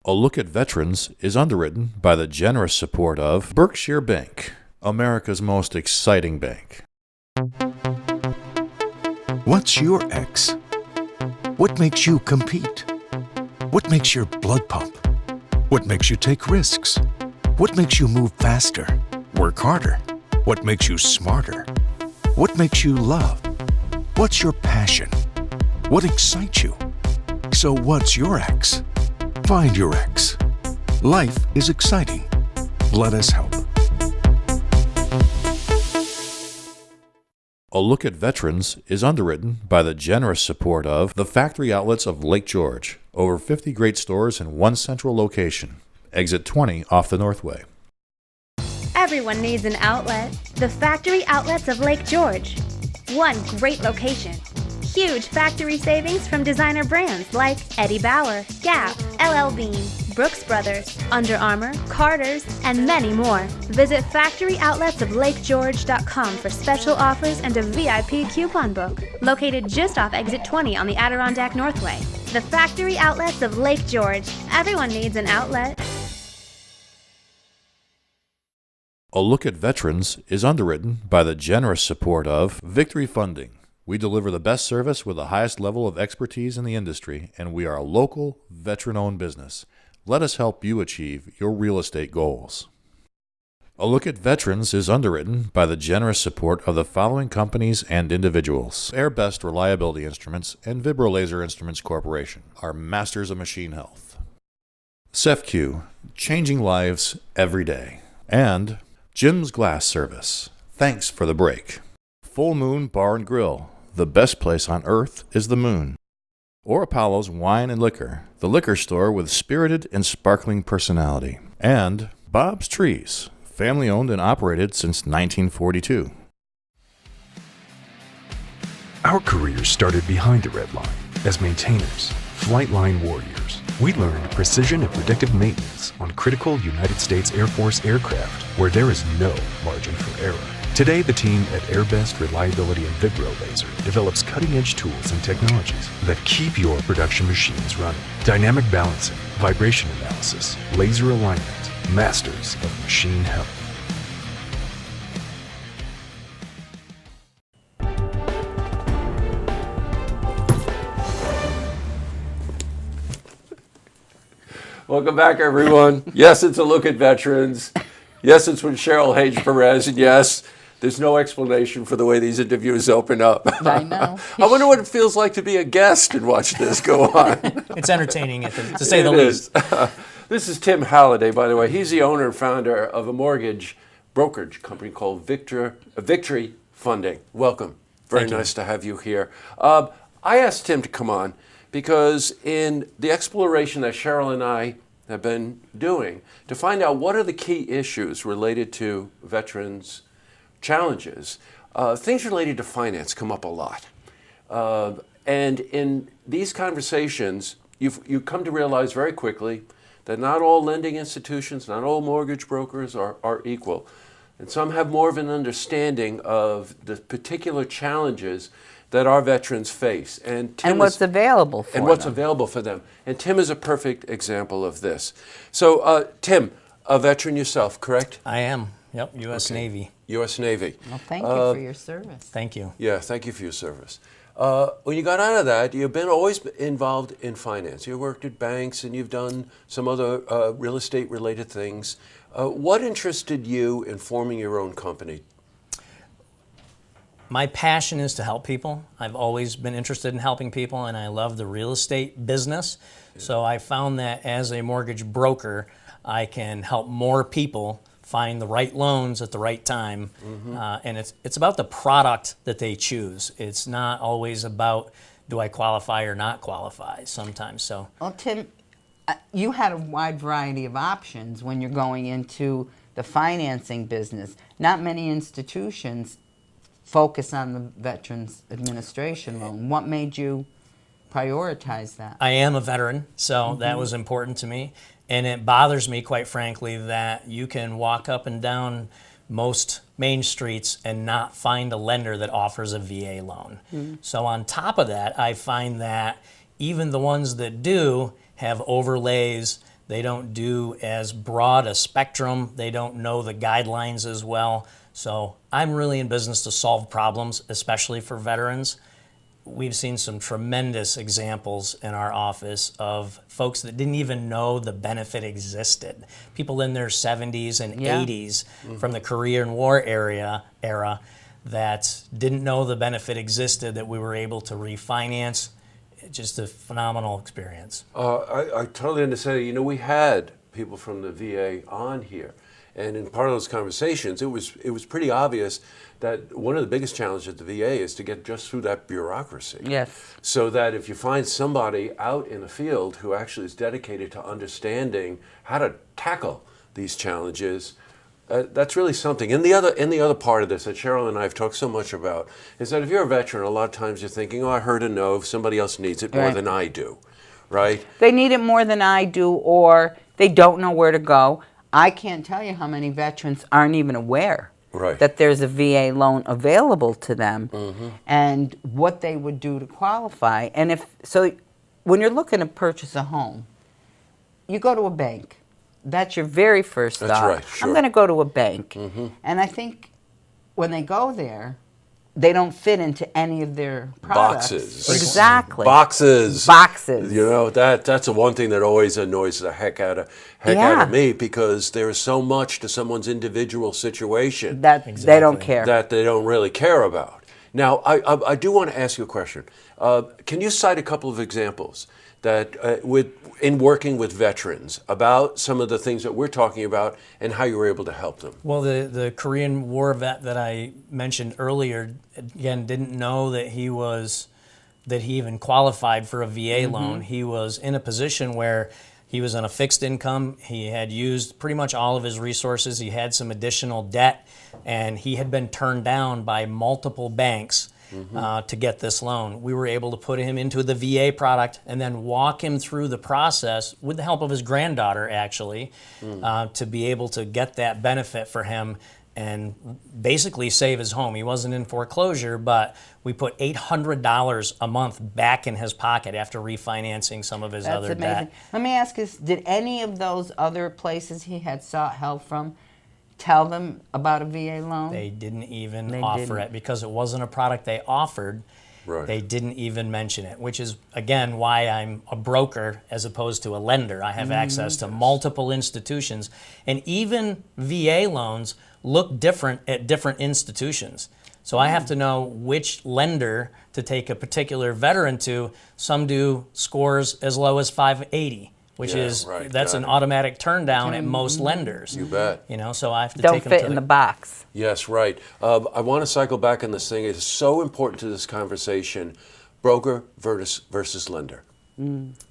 A Look at Veterans is underwritten by the generous support of Berkshire Bank, America's most exciting bank. What's your X? What makes you compete? What makes your blood pump? What makes you take risks? What makes you move faster, work harder? What makes you smarter? What makes you love? What's your passion? What excites you? So what's your X? Find your X. Life is exciting. Let us help. A Look at Veterans is underwritten by the generous support of the factory outlets of Lake George. Over 50 great stores in one central location. Exit 20 off the Northway. Everyone needs an outlet. The factory outlets of Lake George. One great location. Huge factory savings from designer brands like Eddie Bauer, Gap, LL Bean, Brooks Brothers, Under Armour, Carter's, and many more. Visit factoryoutletsoflakegeorge.com for special offers and a VIP coupon book. Located just off Exit 20 on the Adirondack Northway. The factory outlets of Lake George. Everyone needs an outlet. A Look at Veterans is underwritten by the generous support of Victory Funding. We deliver the best service with the highest level of expertise in the industry, and we are a local, veteran-owned business. Let us help you achieve your real estate goals. A Look at Veterans is underwritten by the generous support of the following companies and individuals. Airbest Reliability Instruments and Vibrolaser Instruments Corporation are masters of machine health. CEFQ, changing lives every day. And Jim's Glass Service. Thanks for the break. Full Moon Bar and Grill. The best place on earth is the moon. Or Apollo's Wine and Liquor, the liquor store with spirited and sparkling personality. And Bob's Trees, family owned and operated since 1942. Our careers started behind the red line as maintainers, flight line warriors. We learned precision and predictive maintenance on critical United States Air Force aircraft where there is no margin for error. Today, the team at Airbest Reliability and Vibrolaser develops cutting-edge tools and technologies that keep your production machines running. Dynamic balancing, vibration analysis, laser alignment, masters of machine health. Welcome back, everyone. Yes, it's a look at veterans. Yes, it's with Cheryl Hage-Perez, and yes, there's no explanation for the way these interviews open up. I know. I wonder what it feels like to be a guest and watch this go on. It's entertaining, to say the least. This is Tim Halladay, by the way. He's the owner and founder of a mortgage brokerage company called Victory Funding. Welcome. Very nice to have you here. I asked Tim to come on because in the exploration that Cheryl and I have been doing to find out what are the key issues related to veterans' challenges, things related to finance come up a lot. And in these conversations, you come to realize very quickly that not all lending institutions, not all mortgage brokers are equal. And some have more of an understanding of the particular challenges that our veterans face. And what's available for them. And what's available for them. And Tim is a perfect example of this. So, Tim, a veteran yourself, correct? I am. Yep, U.S. Navy. U.S. Navy. Well, thank you for your service. Thank you. Yeah, thank you for your service. When you got out of that, you've been always involved in finance. You worked at banks and you've done some other real estate related things. What interested you in forming your own company? My passion is to help people. I've always been interested in helping people, and I love the real estate business. Yeah. So I found that as a mortgage broker, I can help more people find the right loans at the right time. Mm-hmm. And it's about the product that they choose. It's not always about, do I qualify or not qualify sometimes. So. Well, Tim, you had a wide variety of options when you're going into the financing business. Not many institutions focus on the Veterans Administration loan. What made you prioritize that? I am a veteran, so that was important to me. And it bothers me, quite frankly, that you can walk up and down most main streets and not find a lender that offers a VA loan. Mm-hmm. So on top of that, I find that even the ones that do have overlays They don't do as broad a spectrum. They don't know the guidelines as well. So I'm really in business to solve problems, especially for veterans. We've seen some tremendous examples in our office of folks that didn't even know the benefit existed. People in their 70s and 80s from the Korean War era that didn't know the benefit existed, that we were able to refinance. Just a phenomenal experience. I totally understand. You know, we had people from the VA on here, and in part of those conversations, it was pretty obvious that one of the biggest challenges at the VA is to get just through that bureaucracy. Yes. So that if you find somebody out in the field who actually is dedicated to understanding how to tackle these challenges, that's really something. And the other part of this that Cheryl and I have talked so much about is that if you're a veteran, a lot of times you're thinking, oh, I heard and know somebody else needs it more than I do, right? They need it more than I do, or they don't know where to go. I can't tell you how many veterans aren't even aware that there's a VA loan available to them and what they would do to qualify. And when you're looking to purchase a home, you go to a bank. That's your very first thought. That's right, sure. I'm going to go to a bank. And I think when they go there, they don't fit into any of their products. Boxes. Exactly. Boxes. You know, that's the one thing that always annoys the heck out of me, because there is so much to someone's individual situation that they don't care. That they don't really care about. Now, I do want to ask you a question. Can you cite a couple of examples that in working with veterans about some of the things that we're talking about and how you were able to help them? Well, the Korean War vet that I mentioned earlier, again, didn't know that he even qualified for a VA loan. He was in a position where he was on a fixed income. He had used pretty much all of his resources. He had some additional debt, and he had been turned down by multiple banks to get this loan. We were able to put him into the VA product and then walk him through the process with the help of his granddaughter, actually, to be able to get that benefit for him and basically save his home. He wasn't in foreclosure, but we put $800 a month back in his pocket after refinancing some of his other debt. Let me ask you, did any of those other places he had sought help from tell them about a VA loan? They didn't even offer it because it wasn't a product they offered. Right. They didn't even mention it, which is, again, why I'm a broker as opposed to a lender. I have access to multiple institutions, and even VA loans look different at different institutions. So I have to know which lender to take a particular veteran to. Some do scores as low as 580. Which is that's an automatic turn down at most lenders. You bet. You know, so I have to don't take them fit to in the box. Yes, right. I want to cycle back on this thing. It's so important to this conversation: broker versus lender.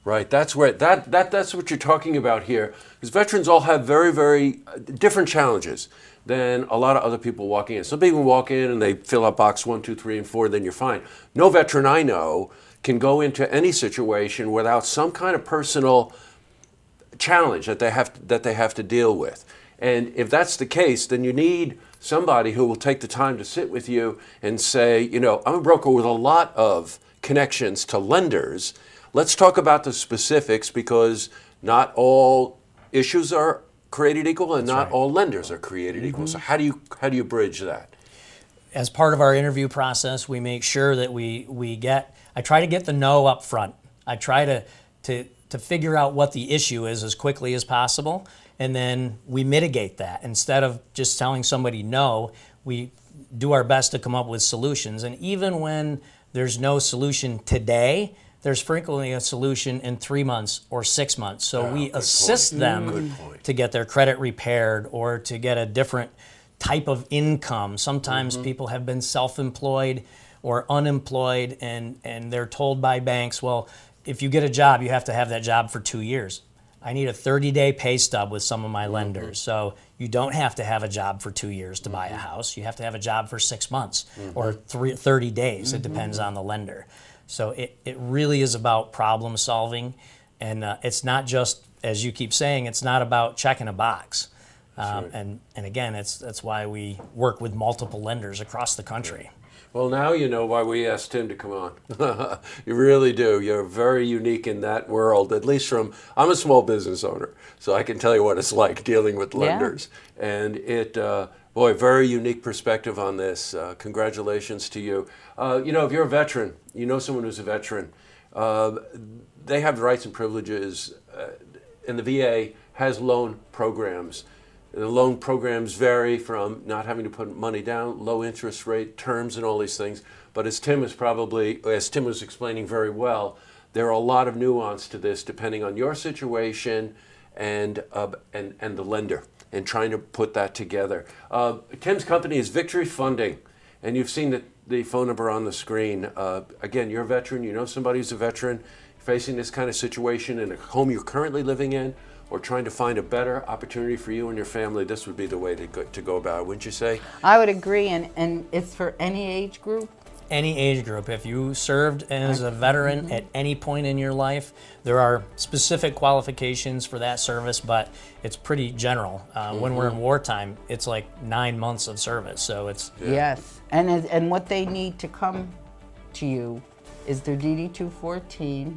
Right. That's where that's what you're talking about here. Because veterans all have very, very different challenges than a lot of other people walking in. Some people walk in and they fill out box 1, 2, 3, and 4, then you're fine. No veteran I know can go into any situation without some kind of personal challenge that they have to deal with. And if that's the case, then you need somebody who will take the time to sit with you and say, you know, I'm a broker with a lot of connections to lenders. Let's talk about the specifics, because not all issues are created equal and not all lenders are created equal. So how do you bridge that? As part of our interview process, we make sure that I try to get the no up front. I try to figure out what the issue is as quickly as possible, and then we mitigate that. Instead of just telling somebody no, we do our best to come up with solutions. And even when there's no solution today, there's frequently a solution in 3 months or 6 months. So we assist them to get their credit repaired or to get a different type of income. Sometimes people have been self-employed or unemployed, and they're told by banks, well, if you get a job, you have to have that job for 2 years. I need a 30-day pay stub with some of my lenders. So you don't have to have a job for 2 years to buy a house. You have to have a job for 6 months or 30 days. It depends on the lender. So it really is about problem solving. And it's not just, as you keep saying, it's not about checking a box. And again, that's why we work with multiple lenders across the country. Well, now you know why we asked Tim to come on. You really do. You're very unique in that world, at least I'm a small business owner, so I can tell you what it's like dealing with lenders. And boy, very unique perspective on this. Congratulations to you. If you're a veteran, you know someone who's a veteran, they have rights and privileges, and the VA has loan programs. The loan programs vary from not having to put money down, low interest rate, terms, and all these things. But as Tim was explaining very well, there are a lot of nuance to this depending on your situation and the lender, and trying to put that together. Tim's company is Victory Funding, and you've seen the phone number on the screen. Again, you're a veteran, you know somebody who's a veteran, facing this kind of situation in a home you're currently living in, or trying to find a better opportunity for you and your family, this would be the way to go about it, wouldn't you say? I would agree, and it's for any age group? Any age group. If you served as a veteran at any point in your life, there are specific qualifications for that service, but it's pretty general. When we're in wartime, it's like 9 months of service, so it's... Yes, and what they need to come to you is their DD-214.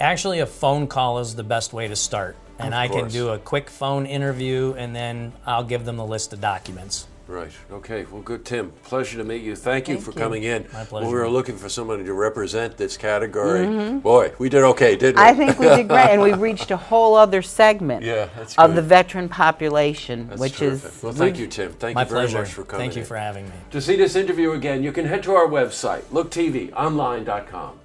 Actually, a phone call is the best way to start. And I can do a quick phone interview, and then I'll give them the list of documents. Right. Okay. Well, good, Tim. Pleasure to meet you. Thank you for coming in. My pleasure. When we were looking for somebody to represent this category, boy, we did okay, didn't we? I think we did great, and we reached a whole other segment that's of good. the veteran population, That's which terrific. is... Well, thank you, Tim. Thank My you very pleasure. much for coming Thank you in. for having me. To see this interview again, you can head to our website, looktvonline.com.